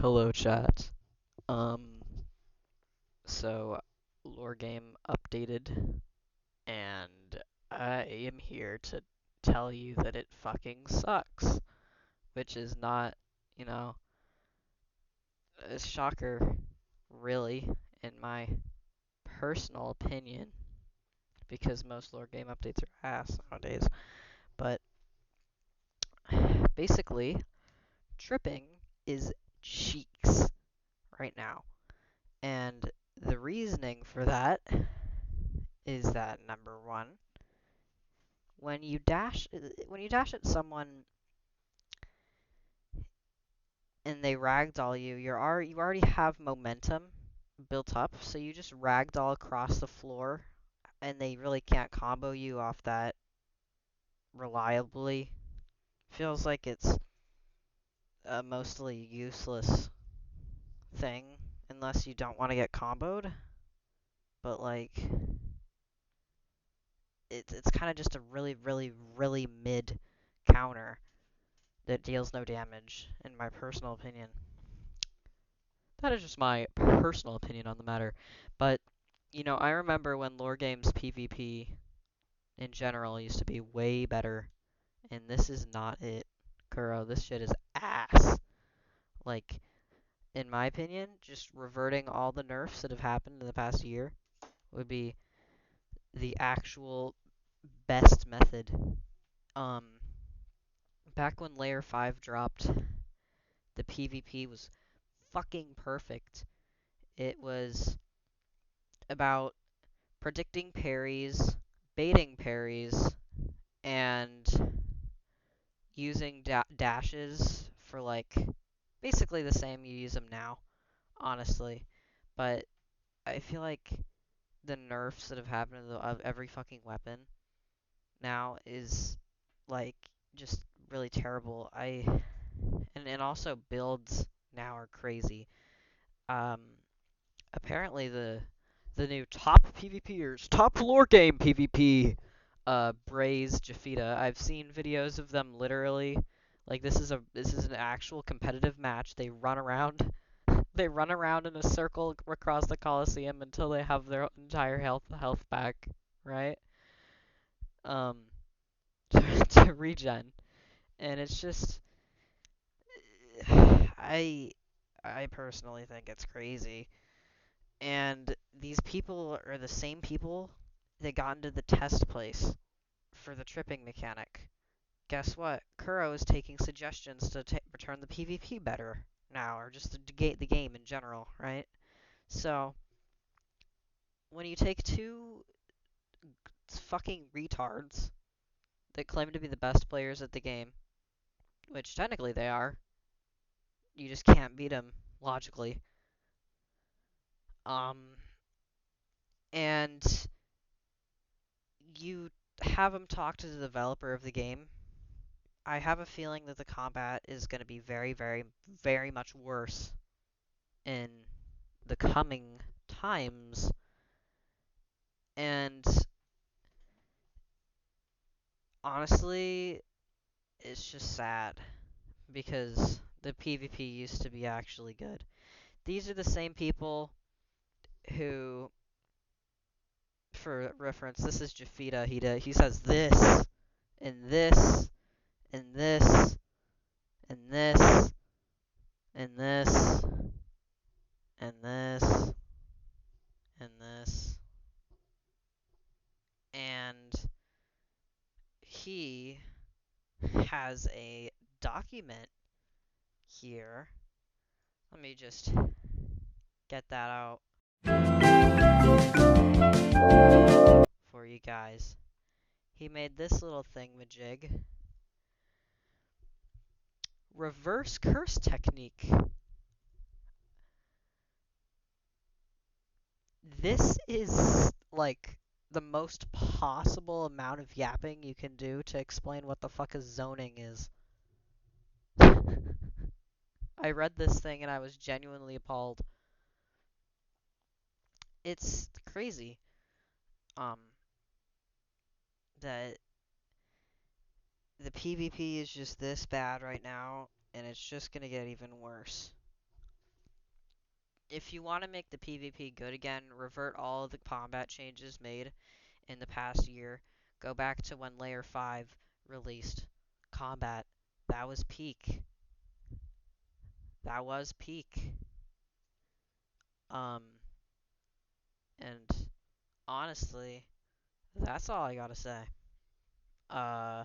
Hello, chat. Um, so lore game updated, and I am here to tell you that it fucking sucks, which is not, you know, a shocker, really, in my personal opinion, because most lore game updates are ass nowadays. But basically, tripping is cheeks right now, and the reasoning for that is that number one, when you dash at someone and they ragdoll you, you already have momentum built up, so you just ragdoll across the floor, and they really can't combo you off that reliably. Feels like it's a mostly useless thing unless you don't want to get comboed, but like it's kind of just a really really mid counter that deals no damage in my personal opinion. That is just my personal opinion on the matter. But, I remember when lore games PvP in general used to be way better, and this is not it. Kuro, this shit is ass. Like, in my opinion, just reverting all the nerfs that have happened in the past year would be the actual best method. Um, Back when Layer 5 dropped, the PvP was fucking perfect. It was about predicting parries, baiting parries, and using dashes for like basically the same you use them now, honestly. But I feel like the nerfs that have happened of every fucking weapon now is like just really terrible. And also builds now are crazy. Um, Apparently the new top PvPers, top lore game PvP, Braze Jafita. I've seen videos of them literally. Like this is an actual competitive match. They run around they run around in a circle across the Coliseum until they have their entire health back, right? Um, to regen, and it's just I I personally think it's crazy. And these people are the same people that got into the test place for the tripping mechanic. Guess what? Kuro is taking suggestions to return the PvP better now, or just to gate the game in general, right? So, when you take two fucking retards that claim to be the best players at the game, which technically they are, you just can't beat them logically. Um, and you have them talk to the developer of the game. I have a feeling that the combat is going to be very much worse in the coming times, and honestly, it's just sad because the PvP used to be actually good. These are the same people who, for reference, this is Jafita. He says this and this and this and this and this and this and this, and he has a document here. Let me just get that out for you guys. He made this little thingamajig. Reverse curse technique. This is like the most possible amount of yapping you can do to explain what the fuck a zoning is. I read this thing and I was genuinely appalled. It's crazy. Um, that the PvP is just this bad right now, and it's just gonna get even worse. if you want to make the PvP good again, revert all of the combat changes made in the past year. Go back to when Layer 5 released combat. That was peak. That was peak. Um, and honestly, that's all I gotta say. Uh,